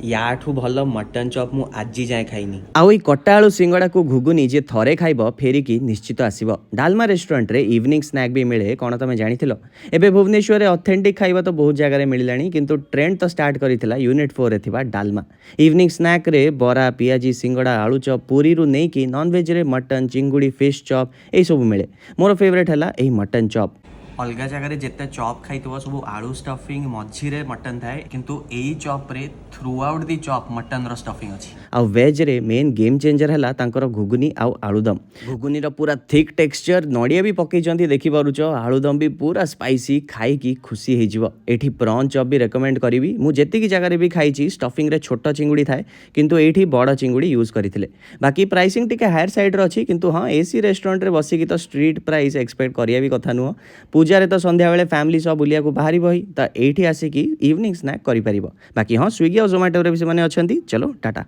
याठू भल mutton chop मु आजी जाए खाइनी आउ ई कटा आलू सिंगड़ा को घुगुनी जे थरे खाइब फेरिकी निश्चित आसीबो। डालमा रेस्टोरेंट रे इवनिंग स्नैक भी मिले कोन तमे जानिथिलो। एबे भुवनेश्वर रे ऑथेंटिक खाइबा तो बहुत जगह रे मिलिलानी किंतु ट्रेंड तो स्टार्ट करिथिला यूनिट 4 रे थिबा डालमा। इवनिंग स्नैक रे बरा पियाजी सिंगड़ा आलू चॉप पूरी रु नै कि नॉन वेज रे मटन चिंगुड़ी फिश चॉप ए सब मिले। मोर फेवरेट हला एही मटन चॉप। अलग जगह जिते चॉप खाई सब आलू स्टफिंग मझीरे मटन थाए किंतु एई चॉप रे throughout the chop mutton रो स्टफिंग अछि। आ वेज रे मेन गेम चेंजर हला तांकर घुगुनी आउ आलूदम। घुगुनी रो पूरा थिक टेक्सचर नडिया भी पकई जंती देखि पारुछ। आलूदम भी पूरा स्पाइसी खाई की खुशी हे जिवो। एठी प्रॉन चॉप भी रेकमेंड करिवि। मु जेति की जगह रे भी खाई छी स्टफिंग रे छोटा चिंगुड़ी थाए किंतु एठी बड़ चिंगुड़ी यूज करिथिले। बाकी प्राइसिंग टिके हायर साइड रो अछि किंतु हां एसी रेस्टोरेंट रे बसी की तो स्ट्रीट प्राइस एक्सपेक्ट करिया भी कथा नुह। पूजा तो संध्या बेले फैमिली सब बुलिया को बाहरी बही तो एठी आसिकी इवनिंग स्नैक करि परिबो। बाकी हाँ स्विगी और जोमेटो रे भी से माने अछंती। चलो टाटा।